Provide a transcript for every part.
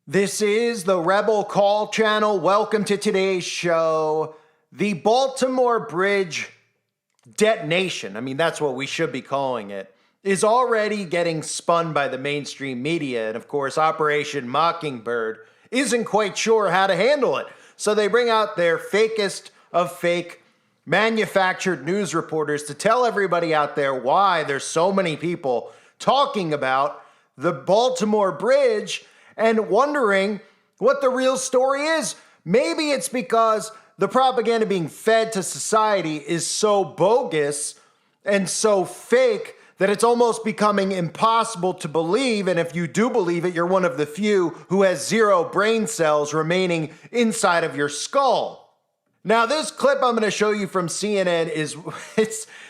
This is the Rebel Call channel. Welcome to today's show. The Baltimore Bridge detonation, that's what we should be calling it, is already getting spun by the mainstream media. And of course, Operation Mockingbird isn't quite sure how to handle it. So they bring out their fakest of fake manufactured news reporters to tell everybody out there why there's so many people talking about the Baltimore Bridge and wondering what the real story is. Maybe it's because the propaganda being fed to society is so bogus and so fake that it's almost becoming impossible to believe. And if you do believe it, you're one of the few who has zero brain cells remaining inside of your skull. Now, this clip I'm going to show you from CNN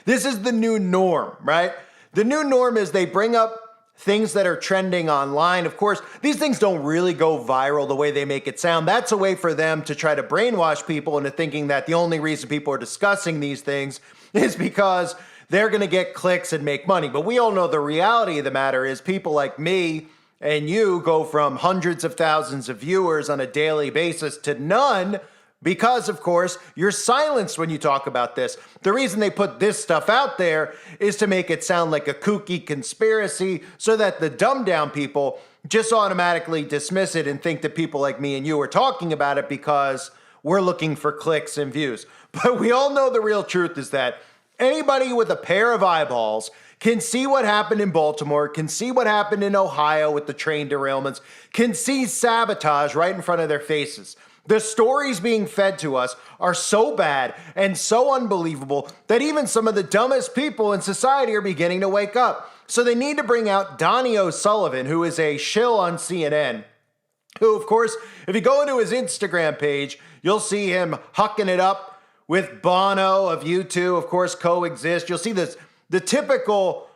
this is the new norm, right? The new norm is they bring up things that are trending online. Of course, these things don't really go viral the way they make it sound. That's a way for them to try to brainwash people into thinking that the only reason people are discussing these things is because they're going to get clicks and make money. But we all know the reality of the matter is people like me and you go from hundreds of thousands of viewers on a daily basis to none because, of course, you're silenced when you talk about this. The reason they put this stuff out there is to make it sound like a kooky conspiracy so that the dumbed down people just automatically dismiss it and think that people like me and you are talking about it because we're looking for clicks and views. But we all know the real truth is that anybody with a pair of eyeballs can see what happened in Baltimore, can see what happened in Ohio with the train derailments, can see sabotage right in front of their faces. The stories being fed to us are so bad and so unbelievable that even some of the dumbest people in society are beginning to wake up. So they need to bring out Donnie O'Sullivan, who is a shill on CNN, who, of course, if you go into his Instagram page, you'll see him hucking it up with Bono of U2, of course, Coexist. You'll see the typical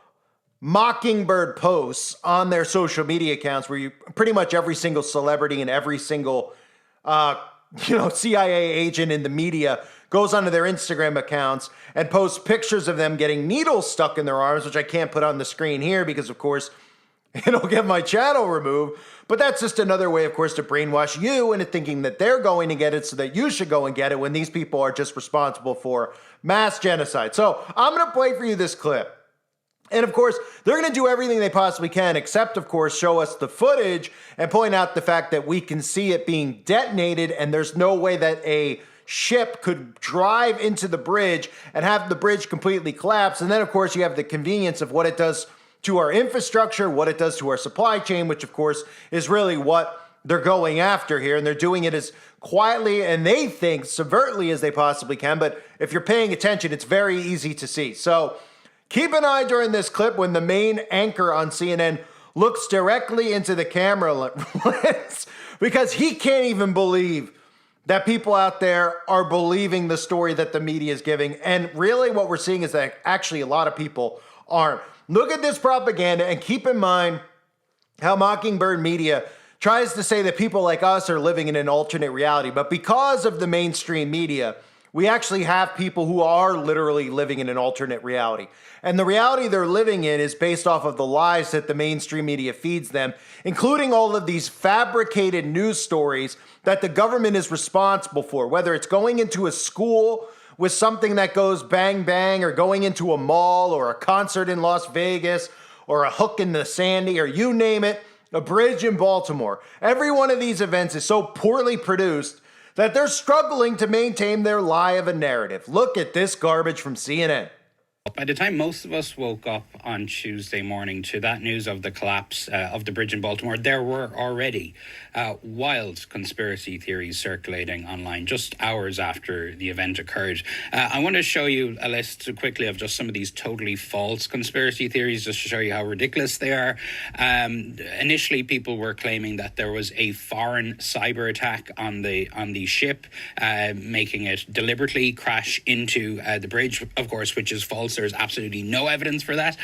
Mockingbird posts on their social media accounts where pretty much every single celebrity and every single CIA agent in the media goes onto their Instagram accounts and posts pictures of them getting needles stuck in their arms, which I can't put on the screen here because, of course, it'll get my channel removed. But that's just another way, of course, to brainwash you into thinking that they're going to get it so that you should go and get it when these people are just responsible for mass genocide. So I'm going to play for you this clip. And of course, they're going to do everything they possibly can, except, of course, show us the footage and point out the fact that we can see it being detonated and there's no way that a ship could drive into the bridge and have the bridge completely collapse. And then, of course, you have the convenience of what it does to our infrastructure, what it does to our supply chain, which, of course, is really what they're going after here. And they're doing it as quietly and they think subvertly as they possibly can. But if you're paying attention, it's very easy to see. So keep an eye during this clip when the main anchor on CNN looks directly into the camera lens because he can't even believe that people out there are believing the story that the media is giving. And really what we're seeing is that actually a lot of people aren't. Look at this propaganda and keep in mind how Mockingbird media tries to say that people like us are living in an alternate reality. But because of the mainstream media, we actually have people who are literally living in an alternate reality. And the reality they're living in is based off of the lies that the mainstream media feeds them, including all of these fabricated news stories that the government is responsible for, whether it's going into a school with something that goes bang, bang, or going into a mall or a concert in Las Vegas or a hook in the Sandy or you name it, a bridge in Baltimore. Every one of these events is so poorly produced that they're struggling to maintain their lie of a narrative. Look at this garbage from CNN. By the time most of us woke up on Tuesday morning to that news of the collapse of the bridge in Baltimore, there were already wild conspiracy theories circulating online just hours after the event occurred. I want to show you a list quickly of just some of these totally false conspiracy theories just to show you how ridiculous they are. Initially, people were claiming that there was a foreign cyber attack on the ship, making it deliberately crash into the bridge, of course, which is false. false. There's absolutely no evidence for that.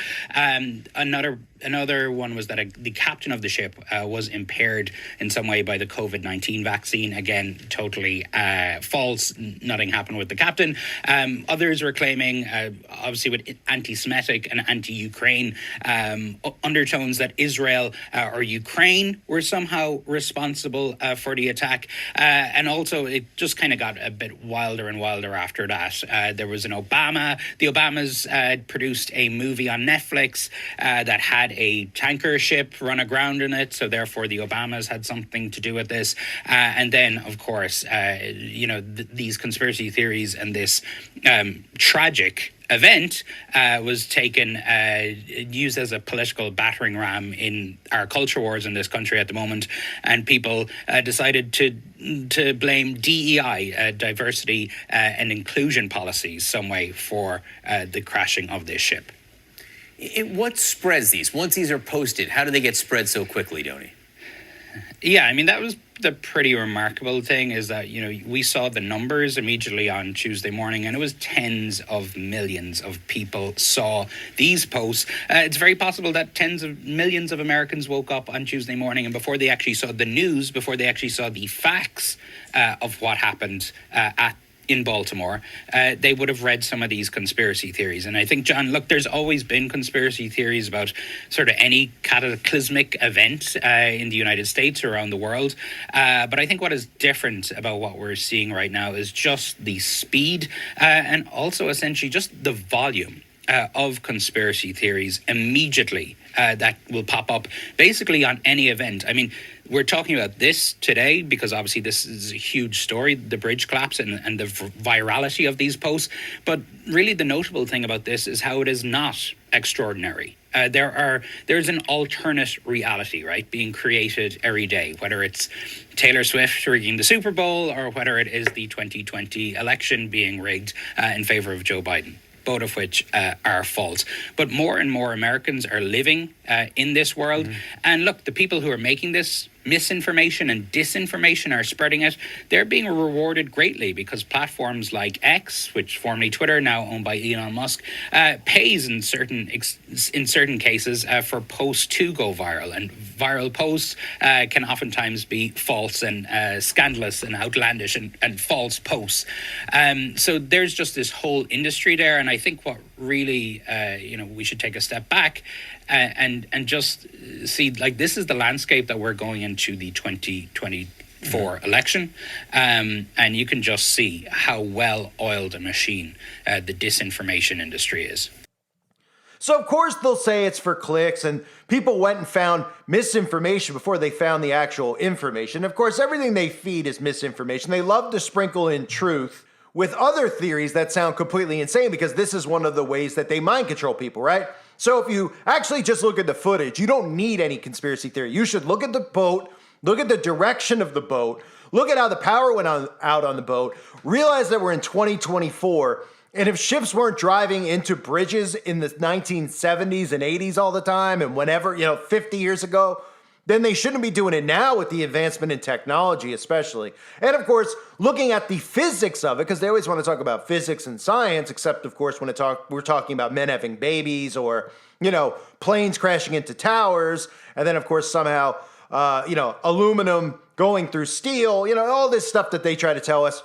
Another one was that the captain of the ship was impaired in some way by the COVID-19 vaccine. Again, totally false. Nothing happened with the captain. Others were claiming, obviously with anti-Semitic and anti-Ukraine undertones, that Israel or Ukraine were somehow responsible for the attack. And also, it just kind of got a bit wilder and wilder after that. There was the Obamas produced a movie on Netflix that had a tanker ship run aground in it, so therefore the Obamas had something to do with this. And then, of course, these conspiracy theories and this tragic event was taken, used as a political battering ram in our culture wars in this country at the moment, and people decided to blame DEI, diversity and inclusion policies, some way for the crashing of this ship. What spreads these? Once these are posted, how do they get spread so quickly, Donny? Yeah, I mean, that was the pretty remarkable thing, is that, we saw the numbers immediately on Tuesday morning, and it was tens of millions of people saw these posts. It's very possible that tens of millions of Americans woke up on Tuesday morning, and before they actually saw the news, before they actually saw the facts of what happened in Baltimore, they would have read some of these conspiracy theories. And I think, John, look, there's always been conspiracy theories about sort of any cataclysmic event in the United States or around the world. But I think what is different about what we're seeing right now is just the speed and also essentially just the volume of conspiracy theories immediately that will pop up basically on any event. I mean, we're talking about this today because obviously this is a huge story, the bridge collapse and the virality of these posts. But really the notable thing about this is how it is not extraordinary. There's an alternate reality, right, being created every day, whether it's Taylor Swift rigging the Super Bowl or whether it is the 2020 election being rigged in favor of Joe Biden, both of which are false. But more and more Americans are living in this world. Mm-hmm. And look, the people who are making this misinformation and disinformation are spreading it. They're being rewarded greatly because platforms like X, which formerly Twitter, now owned by Elon Musk, pays in certain cases for posts to go viral. And viral posts can oftentimes be false and scandalous and outlandish and false posts. So there's just this whole industry there. And I think what really, we should take a step back and just see, like, this is the landscape that we're going into the 2024 election. And you can just see how well oiled a machine the disinformation industry is. So, of course, they'll say it's for clicks, and people went and found misinformation before they found the actual information. Of course, everything they feed is misinformation. They love to sprinkle in truth with other theories that sound completely insane, because this is one of the ways that they mind control people, right? So if you actually just look at the footage, you don't need any conspiracy theory. You should look at the boat, look at the direction of the boat, look at how the power went out on the boat, realize that we're in 2024, and if ships weren't driving into bridges in the 1970s and 80s all the time and whenever, 50 years ago, then they shouldn't be doing it now with the advancement in technology, especially. And of course, looking at the physics of it, because they always want to talk about physics and science, except of course when we're talking about men having babies or, planes crashing into towers. And then of course somehow, aluminum going through steel, all this stuff that they try to tell us,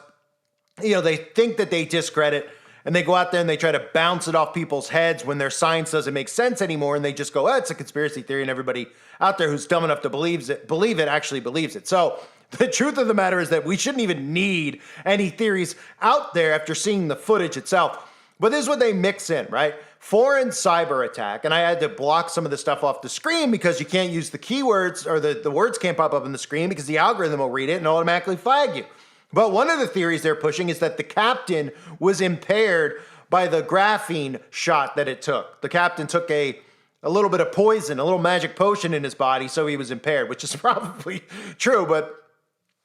they think that they discredit. And they go out there and they try to bounce it off people's heads when their science doesn't make sense anymore. And they just go, it's a conspiracy theory. And everybody out there who's dumb enough to believe it actually believes it. So the truth of the matter is that we shouldn't even need any theories out there after seeing the footage itself. But this is what they mix in, right? Foreign cyber attack. And I had to block some of the stuff off the screen because you can't use the keywords, or the words can't pop up on the screen because the algorithm will read it and automatically flag you. But one of the theories they're pushing is that the captain was impaired by the graphene shot that it took. The captain took a little bit of poison, a little magic potion in his body, so he was impaired, which is probably true. But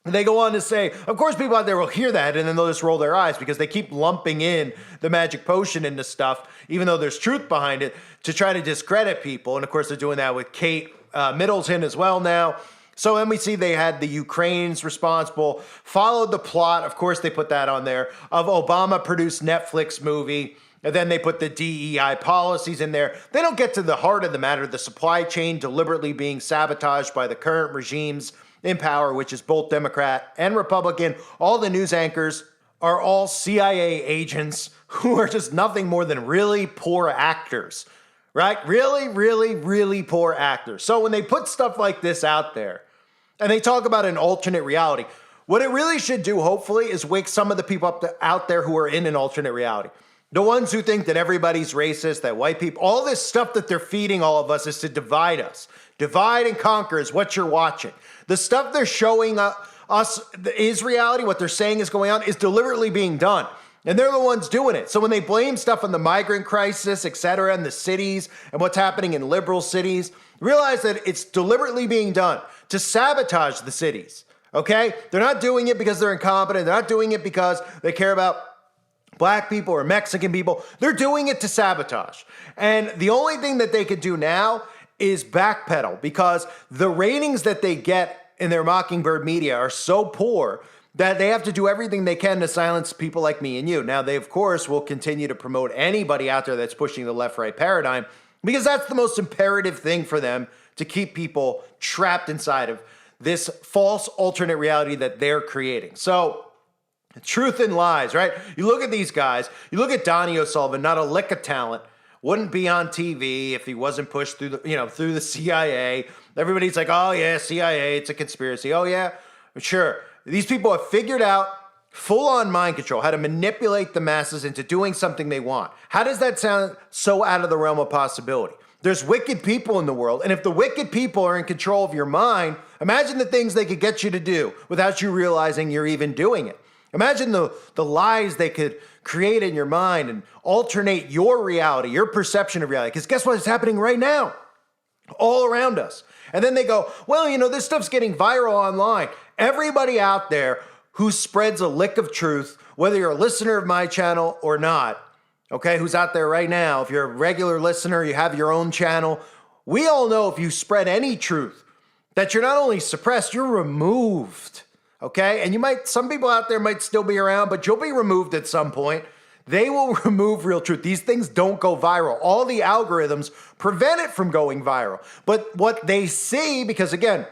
they go on to say, of course, people out there will hear that and then they'll just roll their eyes because they keep lumping in the magic potion into stuff, even though there's truth behind it, to try to discredit people. And of course, they're doing that with Kate Middleton as well now. So then we see they had the Ukrainians responsible, followed the plot, of course they put that on there, of Obama-produced Netflix movie And then they put the DEI policies in there. They don't get to the heart of the matter, the supply chain deliberately being sabotaged by the current regimes in power, which is both Democrat and Republican. All the news anchors are all CIA agents who are just nothing more than really poor actors, right? Really, really, really poor actors. So when they put stuff like this out there and they talk about an alternate reality, what it really should do, hopefully, is wake some of the people up out there who are in an alternate reality. The ones who think that everybody's racist, that white people, all this stuff that they're feeding all of us is to divide us. Divide and conquer is what you're watching. The stuff they're showing us is reality. What they're saying is going on is deliberately being done. And they're the ones doing it. So when they blame stuff on the migrant crisis, et cetera, and the cities and what's happening in liberal cities, realize that it's deliberately being done to sabotage the cities. Okay? They're not doing it because they're incompetent. They're not doing it because they care about Black people or Mexican people. They're doing it to sabotage. And the only thing that they could do now is backpedal, because the ratings that they get in their Mockingbird media are so poor that they have to do everything they can to silence people like me and you. Now, they, of course, will continue to promote anybody out there that's pushing the left-right paradigm, because that's the most imperative thing for them to keep people trapped inside of this false alternate reality that they're creating. So, truth and lies, right? You look at these guys, you look at Donnie O'Sullivan, not a lick of talent, wouldn't be on TV if he wasn't pushed through through the CIA. Everybody's like, oh yeah, CIA, it's a conspiracy. Oh yeah, sure. These people have figured out full-on mind control, how to manipulate the masses into doing something they want. How does that sound so out of the realm of possibility? There's wicked people in the world, and if the wicked people are in control of your mind, imagine the things they could get you to do without you realizing you're even doing it. Imagine the lies they could create in your mind and alternate your reality, your perception of reality. Because guess what is happening right now? All around us. And then they go, well, this stuff's getting viral online. Everybody out there who spreads a lick of truth, whether you're a listener of my channel or not, okay, who's out there right now, if you're a regular listener, you have your own channel, we all know if you spread any truth, that you're not only suppressed, you're removed. Okay, and some people out there might still be around, but you'll be removed at some point. They will remove real truth. These things don't go viral. All the algorithms prevent it from going viral. But what they see, because again,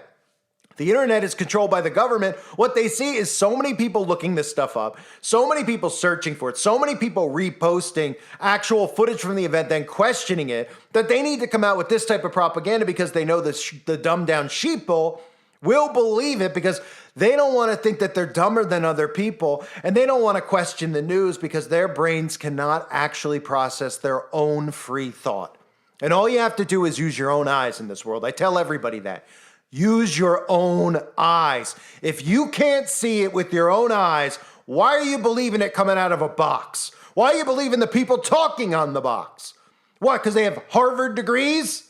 the internet is controlled by the government, what they see is so many people looking this stuff up, so many people searching for it, so many people reposting actual footage from the event, then questioning it, that they need to come out with this type of propaganda because they know the dumbed down sheeple will believe it, because they don't want to think that they're dumber than other people, and they don't want to question the news because their brains cannot actually process their own free thought. And all you have to do is use your own eyes in this world. I tell everybody that. Use your own eyes. If you can't see it with your own eyes, why are you believing it coming out of a box? Why are you believing the people talking on the box? What, because they have Harvard degrees?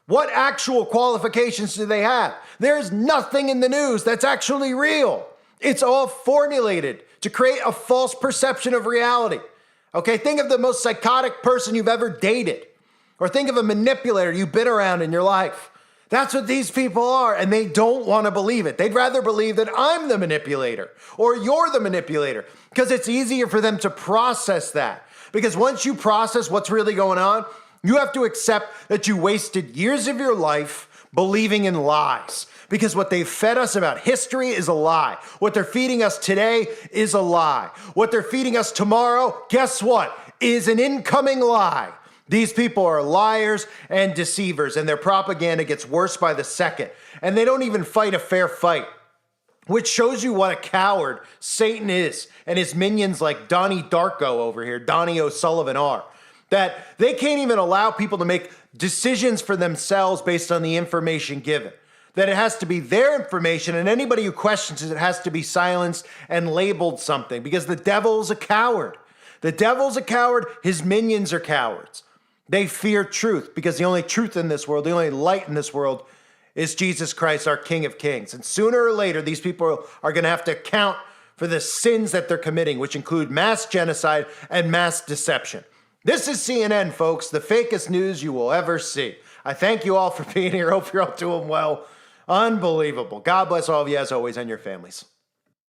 What actual qualifications do they have? There's nothing in the news that's actually real. It's all formulated to create a false perception of reality. Okay, think of the most psychotic person you've ever dated, or think of a manipulator you've been around in your life. That's what these people are, and they don't want to believe it. They'd rather believe that I'm the manipulator or you're the manipulator, because it's easier for them to process that. Because once you process what's really going on, you have to accept that you wasted years of your life believing in lies. Because what they've fed us about history is a lie. What they're feeding us today is a lie. What they're feeding us tomorrow, guess what? Is an incoming lie. These people are liars and deceivers, and their propaganda gets worse by the second. And they don't even fight a fair fight, which shows you what a coward Satan is and his minions like Donnie Darko over here, Donnie O'Sullivan are. That they can't even allow people to make decisions for themselves based on the information given. That it has to be their information, and anybody who questions it has to be silenced and labeled something, because the devil's a coward. The devil's a coward, his minions are cowards. They fear truth, because the only truth in this world, the only light in this world is Jesus Christ, our King of Kings. And sooner or later, these people are going to have to account for the sins that they're committing, which include mass genocide and mass deception. This is CNN, folks, the fakest news you will ever see. I thank you all for being here. Hope you're all doing well. Unbelievable. God bless all of you as always and your families.